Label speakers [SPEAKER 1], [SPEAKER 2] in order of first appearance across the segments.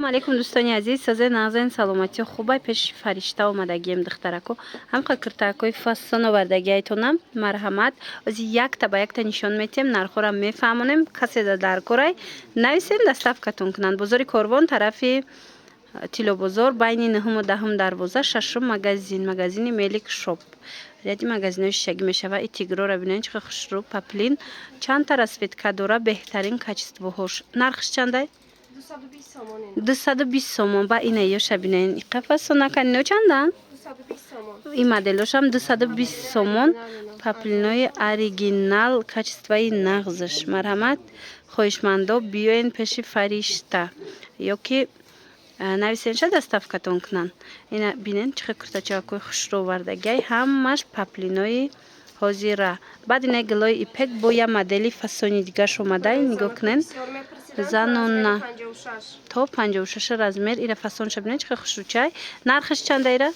[SPEAKER 1] алейкум дӯстони азиз, сазои нағзани саломатӣ хубай пеши фаришта омадагием духтарако. Ҳамқа киртакои фасон овардагиайтонам. Марҳамат. Ози якта ба якта нишон метем, нархора мефаҳмонем. Касе даркорай нависем даставкатон кунанд. Бозори Корвон тарафи Тилобозор байни 9-10 дарвоза 6 магазини Мелик шоп. Ряди магазинои шишагӣ мешава. И тигрора бинен чиқа хушрӯ паплин. Чандта расветка дора беҳтарин качествоҳош. Нархш чандай? 220 сомон. Ба ина ёша бинен. Иқа фасонакан ино чандан?
[SPEAKER 2] 220 сомон.
[SPEAKER 1] И моделошам 220 сомон. Паплинои оригинал качествои нағзш. Марҳамат. Хоҳишмандо биёен пеши фаришта. Ёки нависенша доставкатон кунанд. Ина бинен чиқа куртачакои хушрӯ овардагиай. Ҳамаш паплинои ҳозира. Баъд ина гилои ипек бо я модели фасони дигаш омадай. Нигоҳ кунен. Занона то 56 размер. Ира фасонша бинен чиқа хушрӯчай. Нархш чанда ира?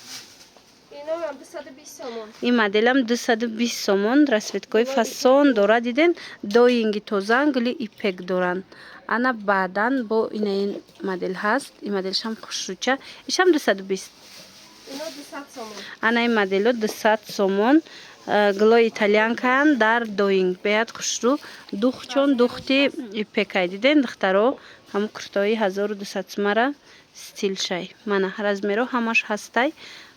[SPEAKER 2] Ино 220 сомон.
[SPEAKER 1] И моделам 220 сомон. Расветкои фасон дора диден. Доинги тозан гули ипек доран. Ана баъдан бо ина модел ҳаст. И моделшам хушрӯча. Ишам 220.
[SPEAKER 2] Ино 200 сомон.
[SPEAKER 1] Ана ин модело 200 сомон. Глои итальянкан дар доинг беҳад хушрӯ. Духчон духти ипекай диден духтаро. Ҳаму куртои 1200 сомара стилшай. Мана размеро ҳамаш ҳастай.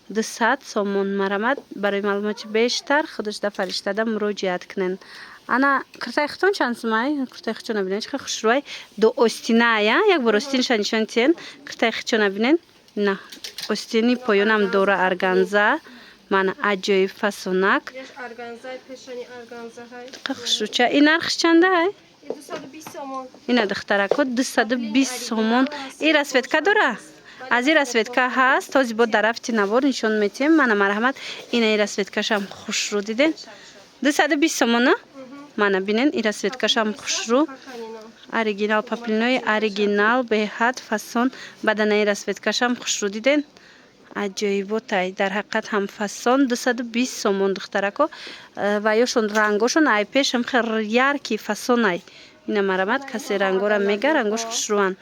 [SPEAKER 1] 200 сомон. Марҳамат. Барои маълумоти бештар худашда фариштада муроҷиат кунен. Ана куртаи хитон чанд сомай? Куртаи хитона бинен чиқа хушрӯай. До остиная. Як бор остинша нишон тиен. Куртаи хитона бинен. На. Остини поёнам дора органза. Мана аҷоиб фасонак.
[SPEAKER 2] Органза пешани органза ҳай.
[SPEAKER 1] Чиқа хушрӯча. И нархш чанда ҳай?
[SPEAKER 2] 220 сомон.
[SPEAKER 1] Ина духтарако 220 сомон. И расветка дора? Аз ин расветка ҳаст. Този бо дарафти навор нишон метем. Мана марҳамат. Ина и расветкашам хушрӯ диден. 220 сомон на? Мана бинен и расветкашам хушрӯ. Оригинал паплинои оригинал беҳад фасон. Бадана и расветкашам хушрӯ диден. Аҷоиботай. Дар ҳақиқат ҳам фасон 220 сомон духтарако. Ва ёшон рангошон ай пешам хеле ярки фасонай. Ина марҳамат касе рангора мега рангош хушрӯан.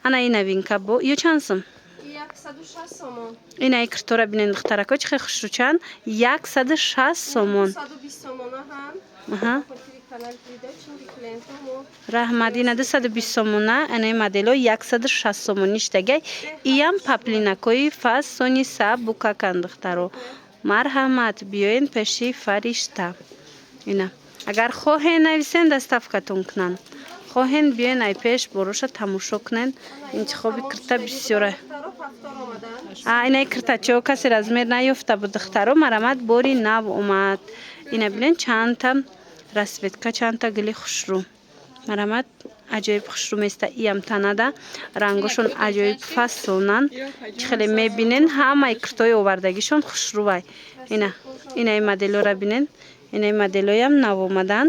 [SPEAKER 1] Ана ин новинка бо ё чанд сом?
[SPEAKER 2] 160 сомон.
[SPEAKER 1] Ина и куртора бинен духтарако чиқа хушрӯчан 160 сомон.
[SPEAKER 2] 220 сомон ҳам.
[SPEAKER 1] Аҳа.
[SPEAKER 2] Канал придачинги клиентомо.
[SPEAKER 1] Раҳмат. Ина 220 сомона. Ана ин модело 160 сомон ништагай. Иам паплинакои фасони сабукакан духтаро. Марҳамат. Биёен пеши фаришта. Ина. Агар хоҳен нависен доставкатон кунанд. Хоҳен биёен ай пеш бороша тамошо кунен. Интихоби курта бисёра. Ина куртачо касе размер наёфта бу духтаро. Марҳамат. Бори нав омад. Ина бинен чандта расветка чандта гули хушрӯ. Марҳамат. Аҷоиб хушрӯ места. Иам танада рангошон аҷоиб фасонан. Чӣ хеле мебинен ҳамаи куртои овардагишон хушрӯвай. Ина ин моделора бинен. Ина моделоям нав омадан.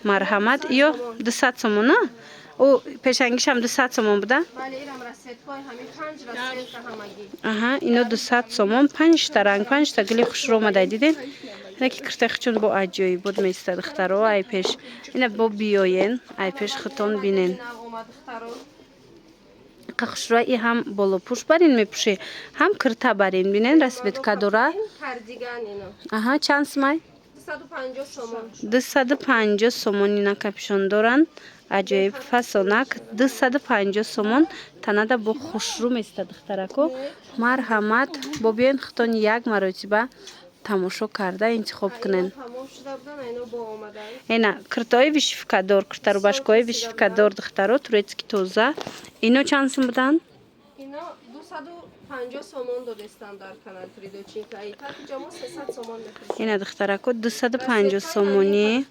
[SPEAKER 1] Марҳамат. Ё 200 сомон на? О пешангишам 200 сомон буда?
[SPEAKER 2] Бале ирам расветкои ҳамин 5 расветка ҳамагӣ.
[SPEAKER 1] Аҳа, ино 200 сомон 5 та ранг 5 та гули хушрӯ омадай диден. Ина ки куртаи хичон бо аҷоибот места духтаро ай пеш. Ина бо биёен ай пеш хитон бинен. Қа хушрӯа и ҳам болопӯш барин мепӯшӣ. Ҳам курта барин бинен расветка дора.
[SPEAKER 2] Кардиган ино.
[SPEAKER 1] Аҳа, чанд сомай?
[SPEAKER 2] 250 сомон.
[SPEAKER 1] 250 сомон ина капшон доранд. Аҷоиб фасонак 250 сомон. Танада бо хушрӯ места духтарако. Марҳамат. Бо биёен хитон як маротиба тамошо карда интихоб кунен. Ина куртои вишифкадор, куртарубашкои вишифкадор духтаро турецки тоза. Ино чанд сом будан?
[SPEAKER 2] Ино 250 сомон додестан дар канал придочинка. Итаки ҷамо 300 сомон мефурӯшад.
[SPEAKER 1] Ина духтарако 250 сомони.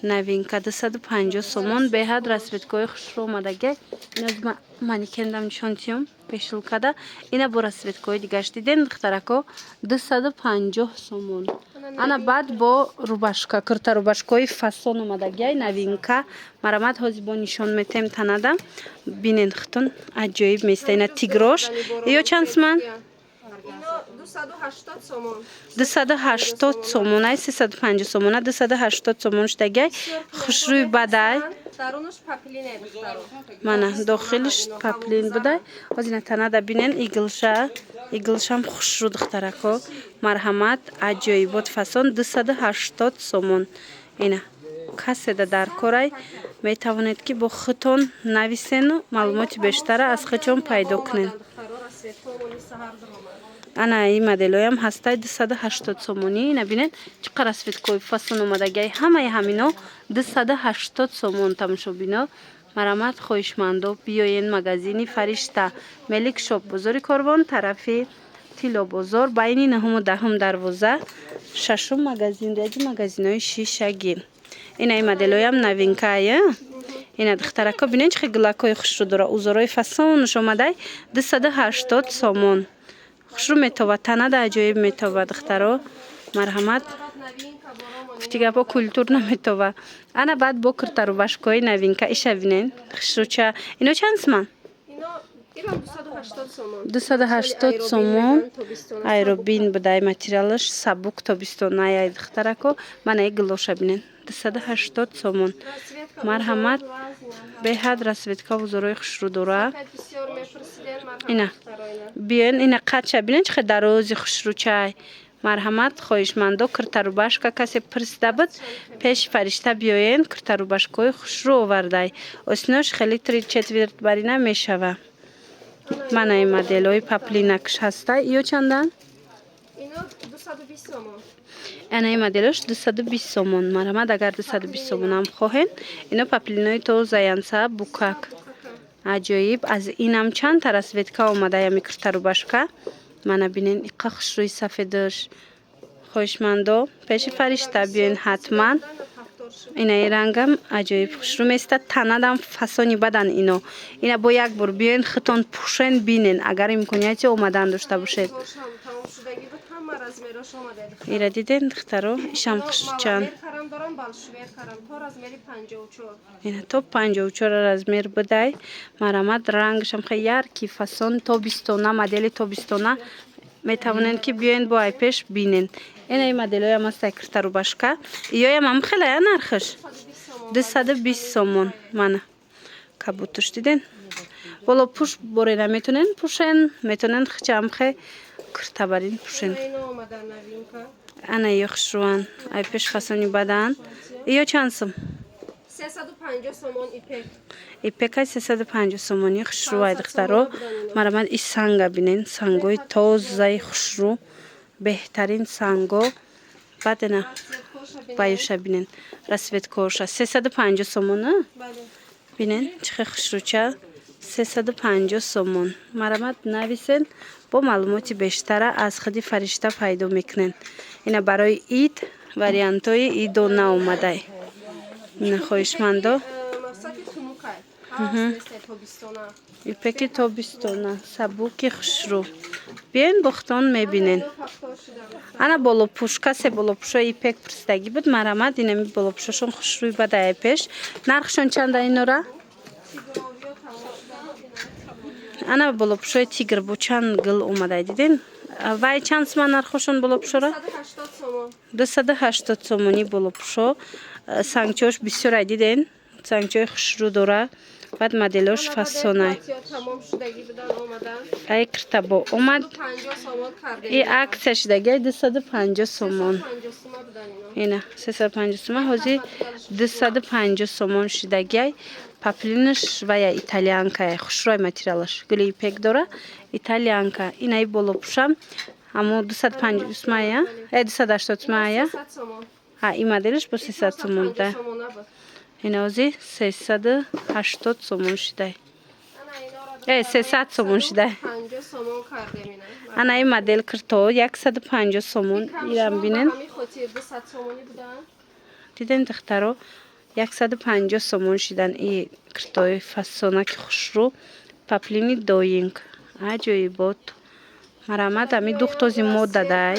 [SPEAKER 1] Новинка 250 сомон беҳад расветкои хушрӯ омадагай. Ина манекендам нишон тиём пешулкада. Ина бо расветкои дигаш диден духтарако 250 сомон. Ана баъд бо рубашка курта рубашкои фасон омадагай новинка. Марҳамат ҳозир бо нишон метем танада. Бинен хитон аҷоиб места. Ина тигрош. Ё чанд соман?
[SPEAKER 2] 280 сомон.
[SPEAKER 1] 280 сомон. Ай 350 сомон. 280 сомон штагай. Хушрӯи бадай.
[SPEAKER 2] дарунаш паплине духтаро.
[SPEAKER 1] Мана дохилиш паплин будай. Озина танада бинен иглшам хушру духтарако. Марҳамат аҷоибот фасон 280 сомон. Ина каседа дар корай метавонед ки бо хитон нависену маълумоти бештара аз хичон пайдо кунен. Ана ин моделоям ҳастай 280 сомонӣ. Ина бинен чӣ қадar расветкои фасон омадагай. Ҳамаи ҳамино 280 сомон тамошобино. Марҳамат хоҳишмандо биёен магазини Фаришта, Мелик шоп, бозори Корвон, тарафи Тило бозор, байни 9 дарвоза, 6 магазин, яки магазинои шишагӣ. Ина ин моделоям новинкая. Ина духтарако бинен чӣ гулакои хушру дора. Узорои фасонаш омадай 280 сомон. хушру метова, танада аҷоиб метова духтаро. Марҳамат гуфтигапо культур наметова. Ана баъд бо киртарубашкои новинка иша бинен хушруча. Ино чанд сомон?
[SPEAKER 2] Ино 280 сомон.
[SPEAKER 1] 280 сомон. Айробин будай материалаш сабук тобистоная духтарако. Мана гулоша бинен 280 сомон. Марҳамат беҳад расветка узорои хушру дора. Ина биён ина қадша бинен чӣ қадар дарози хушручай. Марҳамат хоҳишмандо киртарубашка касе пирсида буд пеши Фаришта биёен киртарубашкои хушру овардай. Осинош хеле 3/4 барина мешава. Мана ин моделои паплинакш ҳастай. Ё чандан?
[SPEAKER 2] Ино 220 сомон.
[SPEAKER 1] Ана ин моделош 220 сомон. Марҳамат агар 220 сомонам хоҳен. Ино паплинои тозаянса букак. Аҷоиб. Аз инам чанд расветка омадай ами киртарубашка. Мана бинен иқа хушрӯи сафедаш. Хоҳишмандо пеши Фаришта биёен ҳатман. Ина ин рангам аҷоиб хушрӯ места. Танадам фасони бадан ино. Ина бо як бор биёен хитон пӯшен бинен агар имконияти омадан дошта бошед. Ира диден духтаро ишам хушручан. Ина то 54 размер будай. Марҳамат рангшам хе ярки фасон тобистона модели тобистона метавонен ки биёен бо айпеш бинен. Ина ин моделоям ҳастай киртарубашка. Иёям ам хелая нархаш 220 сомон. Мана кабутуш диден. Боло пуш борена метонен пушен метонен хичам хе киртабарин пушен. Ана ё хушруан айпеш фасони бадан. Ё чанд сом?
[SPEAKER 2] 350 сомон ипек.
[SPEAKER 1] Ипекай 350 сомон. Ё хушруай духтаро. Марҳамат ин санга бинен. Сангои тозаи хушру. Беҳтарин санго. Бадена баюша бинен. Расветкоша 350 сомон. Бинен чихе хушруча 350 сомон. Марҳамат нависен бо маълумоти бештара аз худи Фаришта пайдо мекунен. Ина барои ид вариантои идона омадай. Ина хоҳишмандо ипеки тобистона сабуки хушру биёен бохтон мебинен. Ана болопӯш касе болопӯшои ипек пирсидагӣ буд. Марҳамат инами болопӯшошон хушрӯи бадай айпеш. Нархшон чанда инора? Ана болопӯшои тигр бо чанд гул омадай диден. Вай чанд сомон нархошон болопӯшора? 280 сомони болопӯшо. Сангчош бисёрай диден. Сангчои хушру дора. Баъд моделош фасонай. Ай киртабо омад. И аксия шидагай 250 сомон. Ина 350 сомон ҳозир 250 сомон шидагай. Паплинаш вая итальянка хушрӯи материалаш гули ипек дора. Итальянка инаи болопӯшам ҳамо 250 мая 280 мая. Ҳа ин моделаш бо 300 сомон да. Ина ҳозир 380 сомон шидай. 300 сомон шидай. Ана ин модел кирто 150 сомон. Ирам бинен. Диден духтаро 150 сомон шидан и киртои фасонаки хушрӯ паплини доинг. Аҷоибот. Марҳамат ами духтози мода дай.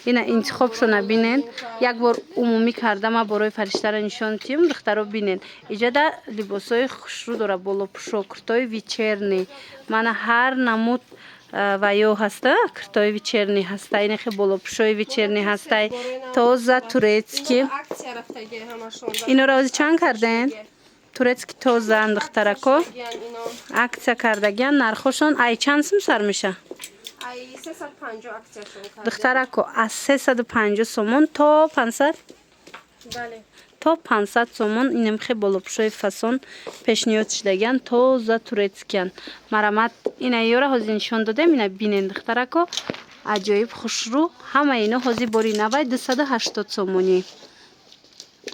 [SPEAKER 1] Ина интихобшона бинен. Як бор умумӣ карда ма борои Фариштаро нишон дидим. Духтаро бинен. Иҷода либосои хушрӯ дора болопӯшо киртои вечерни. Мана ҳар намуд ва ё ҳаста киртои вечерни ҳастай. Инахе болопӯшои вечерни ҳастай. Тоза турецки. Инора ҳозир чанд карден? турецки тозаанд духтарако
[SPEAKER 2] Шудагиян ино.
[SPEAKER 1] акция кардагиян. Нархошон ай чанд сум сар меша?
[SPEAKER 2] Ай 350 акцияшон карда.
[SPEAKER 1] Духтарако аз 350 сомон то 500
[SPEAKER 2] Бале.
[SPEAKER 1] то 500 сомон инам хе болопшои фасон пешниҳод шудагиян тоза турецкиян. Марамат ина ёра ҳозир нишон додем, ина бинен духтарако аҷоиб хушрӯ. Ҳама ино ҳозир бори навай 280 сомонӣ.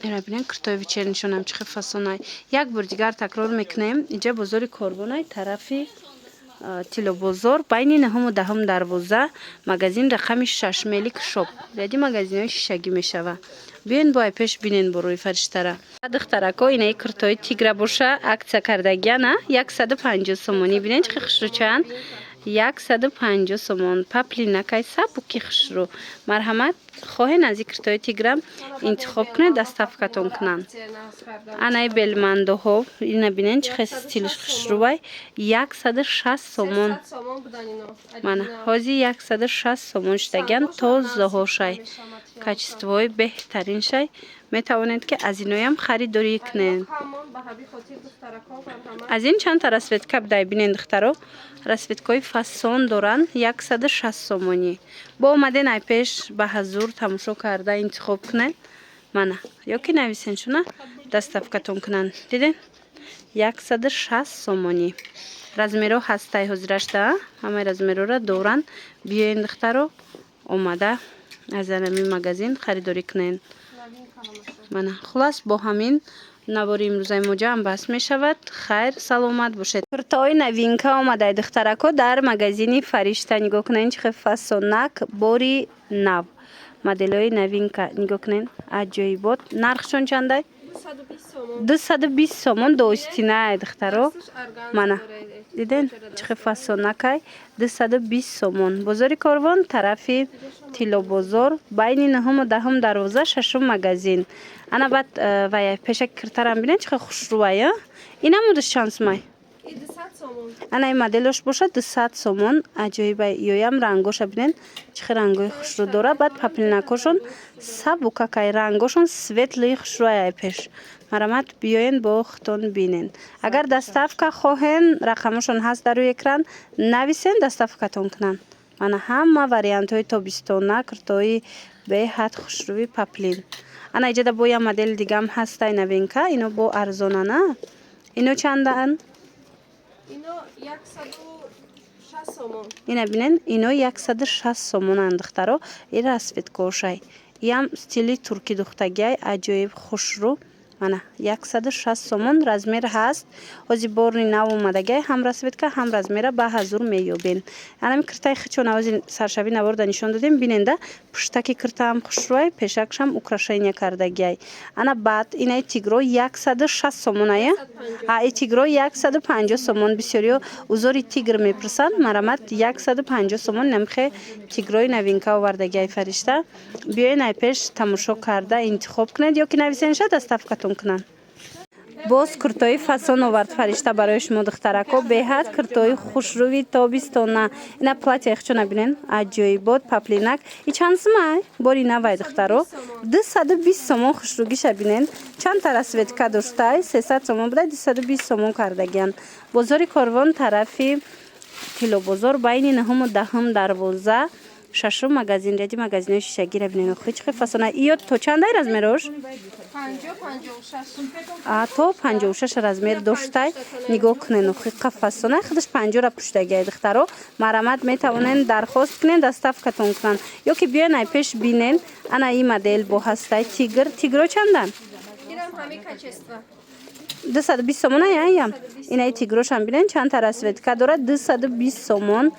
[SPEAKER 1] Ира бинен киртои вечер нишонам чихе фасонай. Як бор дигар такрор мекунем. Иҷа бозори Корбонай тарафи Тилобозор байни 9-10 дарвоза магазин рақами 6 Мелик шоп. Реди магазинои шишагӣ мешава. Биён бо айпеш бинен бо рӯи фариштара. Духтарако инаи киртои тигра боша акция кардагияна 150 сомонӣ. Бинен чихе хушрӯчан 150 сомон. Паплина кайса буки хушрӯ. Марҳамат хоҳен аз киртои тиграм интихоб кунед, доставкатон кунанд. Анай белмандоҳо ина бинен чихе стилиш хушрӯвай 160 сомон. Мана ҳозир 160 сомон шудагиян тозаҳошай. Качествои беҳтарин шай. Метавонед ки аз иноям харидорӣ кунед. Аз ин чанд та расветка бидай бинен духтаро. Расветкаи фасон доранд 160 сомонӣ. Бо омаден айпеш ба ҳазур тамошо карда интихоб кунед. Мана ёки нависен шуна доставкатон кунанд. Диден 160 сомонӣ. Размеро ҳастай ҳозирашта. Ҳамаи размерора доранд. Биёен духтаро омада аз анами магазин харидорӣ кунед. Мана хулас бо ҳамин навори имрӯзаи мо ҷамъ бас мешавад. Хайр, саломат бошед. Куртои новинка омадаи духтарако дар магазини Фаришта. Нигоҳ кунед чихе фасонак бори нав. Моделҳои новинка нигоҳ кунед. Аҷоибот. Нархшон чандай? 220 сомон доистинай духтаро. Мана диден чихе фасонакай 220 сомон. Бозори Корвон тарафи Тилобозор байни 9-10 дарвоза 6 магазин. Ана бад вай пешак киртарам бинен чихе хушрӯвай. Ина мудаш чанд сумай?
[SPEAKER 2] 200 сомон.
[SPEAKER 1] Ана ин моделош боша 200 сомон. Аҷоибай ёям рангоша бинен чихе рангои хушрӯ дора. Бад паплинакошон сабукакай рангошон светлии хушрӯай айпеш. Марамат биёен бо хутон бинен. Агар доставка хоҳен рақамошон ҳаст дар рӯи экран нависен доставкатон кунанд. Мана ҳама вариантҳои тобистона киртои беҳад хушрӯви паплин. Ана иҷада бо я модел дигам ҳастай новинка. Ино бо арзонана. Ино чанданд?
[SPEAKER 2] Ино 160 сомон.
[SPEAKER 1] Ина бинен ино 160 сомонанд духтаро. Ин расветкошай. Иам стили турки духтагиай аҷоиб хушрӯ. Мана 160 сомон размер ҳаст. Ҳозир бори нав омадагиай ҳам расветка ҳам размера ба ҳазур меёбен. Анами киртаи хичона ҳозир саршави наворода нишон додем. Биненда пуштаки киртаам хушрӯай пешакшам украшения кардагиай. Ана баъд инаи тигро 160 сомонае. И тигро 150 сомон. Бисёриё узори тигр мепурсанд. Марамат 150 сомон намхе тигрои новинка овардагиай Фаришта. Биёен айпеш тамошо карда интихоб кунед ёки нависенша доставкатон кунанд. Боз куртои фасон овард Фаришта барои шумо духтарако. Беҳад куртои хушрӯви тобистона. Ина платья хичона бинен аҷоибот паплинак. И чанд сумай? Бори навай духтаро 220 сомон хушрӯгиша бинен. Чанд та расветка доштай 300 сомон будай 220 сомон кардагиян. Бозори Корвон тарафи Тилобозор байни 9-10 дарвоза 6 магазин. Реди магазинои шишагира бинен. Чихе фасона. Иё то чандай размерош? 50-56. То 56 размер доштай. Нигоҳ кунен хиқа фасона. Худаш 50 пуштагиай духтаро. Марамат метавонен дархост кунен доставкатон кунанд. Ёки биёен айпеш бинен. Ана и модел бо ҳастай тигр. Тигро чандан?
[SPEAKER 2] Ирам ҳами качества.
[SPEAKER 1] 220 сомон аям. Инаи тигрошам бинен чанд та расветка дорад 220 сомон.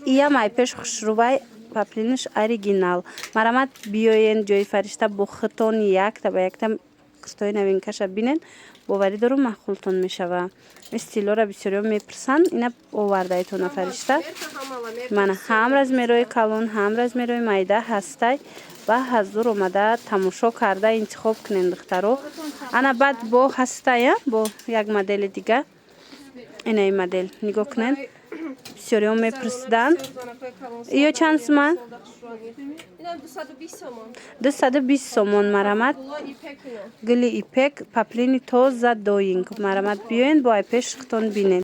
[SPEAKER 1] Иям айпеш хушрӯвай паплиниш оригинал. Марамат биёен ҷои Фаришта бо хитон якта ба якта киртои новинкаша бинен. боварӣ дорум махултон мешава. Стилора бисёриё мепурсанд. Ина овардаитона Фаришта. Ман ҳам размерои калон, ҳам размерои майда ҳастай ва ҳазур омада тамошо карда интихоб кунед духтаро. Ана баъд бо ҳастая бо як модели дига. Ина ин модел нигоҳ кунед. бисёриҳо мепурсиданд. Ё чанд сомон?
[SPEAKER 2] اینم 220 سومون
[SPEAKER 1] 220 сомон. Марҳамат.
[SPEAKER 2] گلا ایپک اینو
[SPEAKER 1] Гули ипек, паплини тоза доинг. Марҳамат, биёед бо айпешихтон бинед.